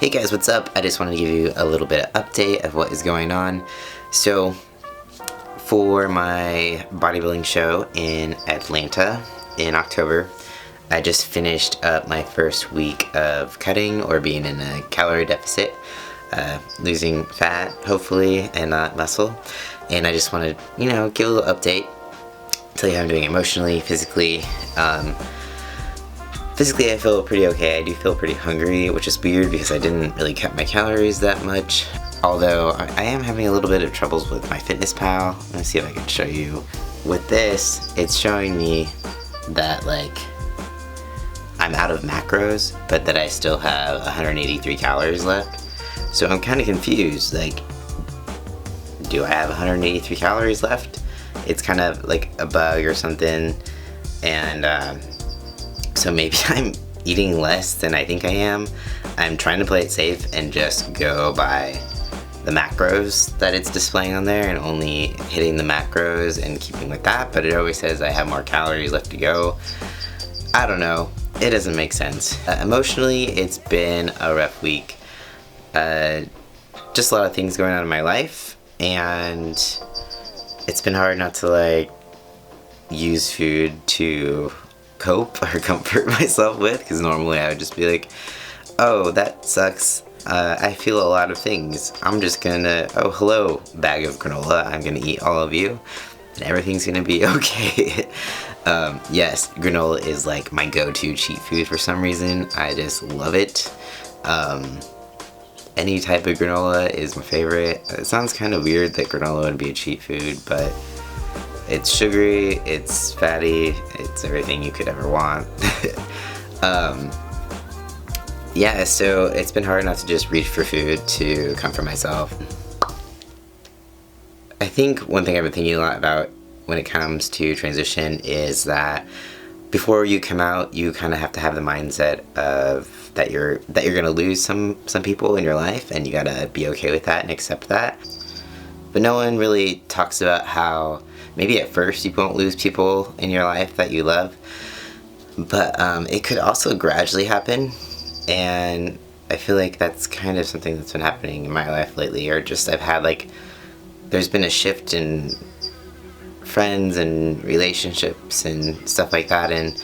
Hey guys, what's up? I just wanted to give you a little bit of update of what is going on. So, for my bodybuilding show in Atlanta in October, I just finished up my first week of cutting or being in a calorie deficit, losing fat, hopefully, and not muscle. And I just wanted, give a little update, tell you how I'm doing emotionally, physically. Physically, I feel pretty okay. I do feel pretty hungry, which is weird because I didn't really cut my calories that much. Although, I am having a little bit of troubles with my FitnessPal. Let's see if I can show you. With this, it's showing me that, I'm out of macros, but that I still have 183 calories left. So I'm kind of confused, do I have 183 calories left? It's kind of like a bug or something, and so maybe I'm eating less than I think I am. I'm trying to play it safe and just go by the macros that it's displaying on there and only hitting the macros and keeping with that, but it always says I have more calories left to go. I don't know. It doesn't make sense. Emotionally, it's been a rough week. Just a lot of things going on in my life, and it's been hard not to use food to cope or comfort myself with, because normally I would just be like, oh, that sucks, I feel a lot of things, I'm just gonna, oh hello bag of granola, I'm gonna eat all of you and everything's gonna be okay. Yes, granola is my go-to cheat food for some reason. I just love it. Any type of granola is my favorite. It sounds kind of weird that granola would be a cheat food, but it's sugary, it's fatty, it's everything you could ever want. Yeah, so it's been hard not to just reach for food to comfort myself. I think one thing I've been thinking a lot about when it comes to transition is that before you come out, you kind of have to have the mindset of that you're gonna lose some people in your life, and you gotta be okay with that and accept that. But no one really talks about how maybe at first you won't lose people in your life that you love, but it could also gradually happen, and I feel like that's kind of something that's been happening in my life lately, or just I've had there's been a shift in friends and relationships and stuff like that, and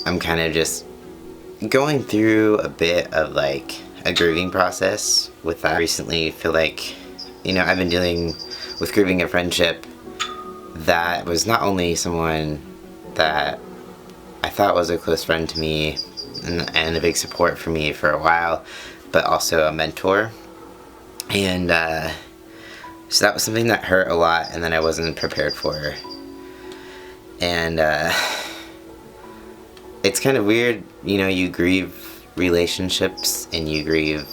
I'm kind of just going through a bit of a grieving process with that. Recently, I feel I've been dealing with grieving a friendship that was not only someone that I thought was a close friend to me and a big support for me for a while, but also a mentor. And so that was something that hurt a lot and that I wasn't prepared for. And it's kind of weird, you grieve relationships and you grieve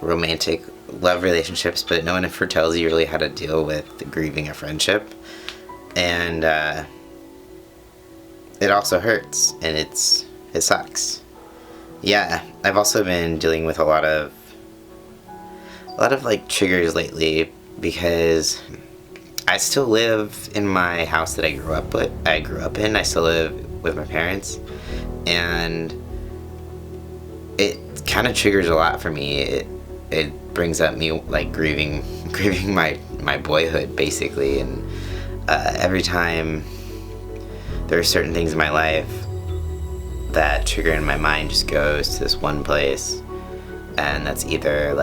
romantic love relationships, but no one ever tells you really how to deal with grieving a friendship, and it also hurts, and it sucks. Yeah, I've also been dealing with a lot of triggers lately, because I still live in my house that I grew up in. I still live with my parents, and it kind of triggers a lot for me. It brings up me grieving my boyhood, basically, and every time there are certain things in my life that trigger in my mind just goes to this one place, and that's either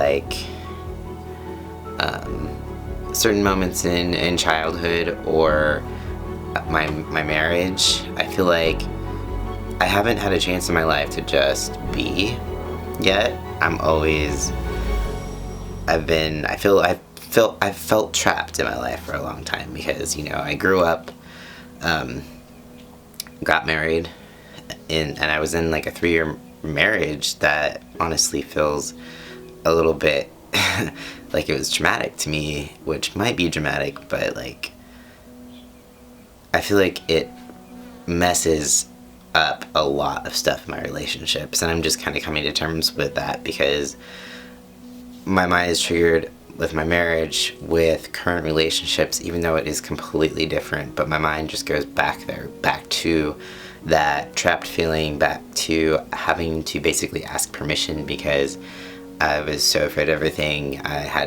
certain moments in childhood or my marriage. I feel like I haven't had a chance in my life to just be yet. I've felt trapped in my life for a long time, because I grew up, got married, and I was in a 3-year marriage that honestly feels a little bit like it was traumatic to me, which might be dramatic, but I feel like it messes up a lot of stuff in my relationships, and I'm just kind of coming to terms with that, because my mind is triggered with my marriage, with current relationships, even though it is completely different, but my mind just goes back to that trapped feeling back to having to basically ask permission because I was so afraid of everything. I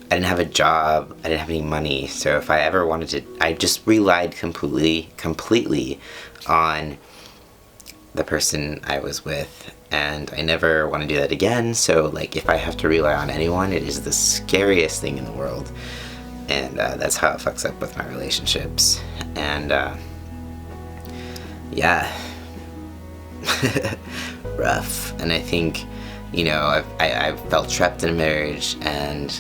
didn't have a job, I didn't have any money, so if I ever wanted to, I just relied completely on the person I was with, and I never want to do that again. So like, if I have to rely on anyone, it is the scariest thing in the world, and that's how it fucks up with my relationships. And yeah, rough. And I think, you know, I felt trapped in a marriage, and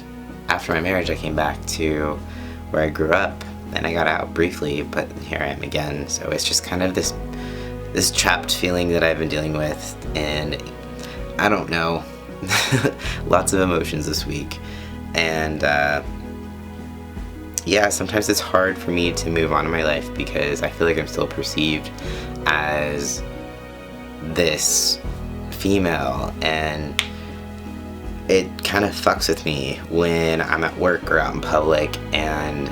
after my marriage I came back to where I grew up, and I got out briefly, but here I am again. So it's just kind of this trapped feeling that I've been dealing with, and I don't know, lots of emotions this week. And yeah, sometimes it's hard for me to move on in my life because I feel like I'm still perceived as this female, and it kind of fucks with me when I'm at work or out in public, and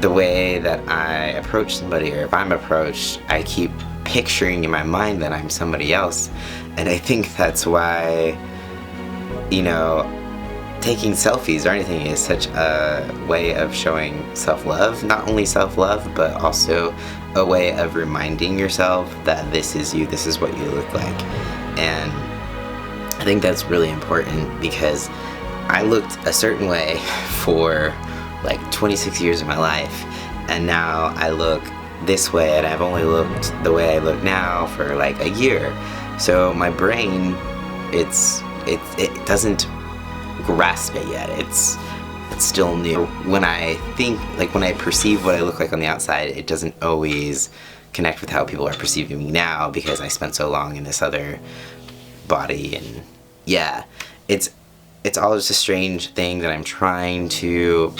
the way that I approach somebody, or if I'm approached, I keep picturing in my mind that I'm somebody else. And I think that's why, you know, taking selfies or anything is such a way of showing self-love. Not only self-love, but also a way of reminding yourself that this is you, this is what you look like. And I think that's really important because I looked a certain way for like 26 years of my life, and now I look this way, and I've only looked the way I look now for like a year. So my brain, it doesn't grasp it yet. It's still new. When I think, like when I perceive what I look like on the outside, it doesn't always connect with how people are perceiving me now because I spent so long in this other body. And yeah, it's all just a strange thing that I'm trying to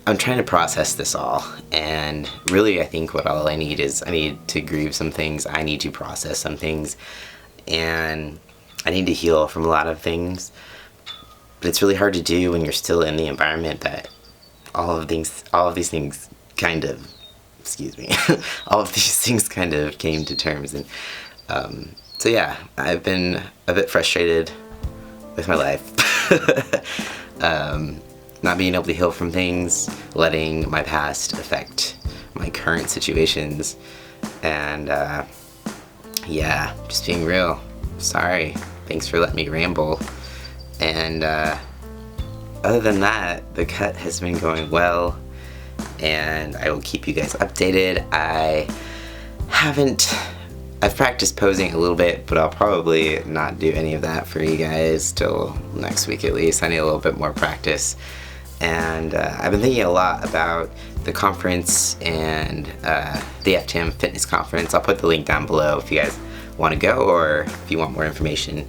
I'm trying to process this all. And really, I think what all I need is I need to grieve some things, I need to process some things, and I need to heal from a lot of things. But it's really hard to do when you're still in the environment that all of these things kind of, excuse me, all of these things kind of came to terms. And so yeah, I've been a bit frustrated with my life. Not being able to heal from things, letting my past affect my current situations, and yeah, just being real. Sorry. Thanks for letting me ramble. And other than that, the cut has been going well, and I will keep you guys updated. I've practiced posing a little bit, but I'll probably not do any of that for you guys till next week at least. I need a little bit more practice. And I've been thinking a lot about the conference and the FTM Fitness Conference. I'll put the link down below if you guys want to go or if you want more information.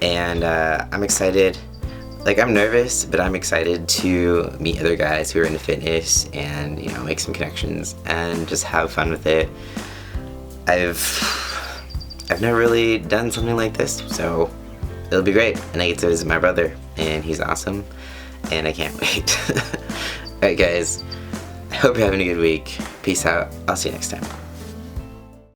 And I'm excited. Like, I'm nervous, but I'm excited to meet other guys who are into fitness and, you know, make some connections and just have fun with it. I've never really done something like this, so it'll be great. And I get to visit my brother, and he's awesome, and I can't wait. Alright guys, I hope you're having a good week. Peace out. I'll see you next time.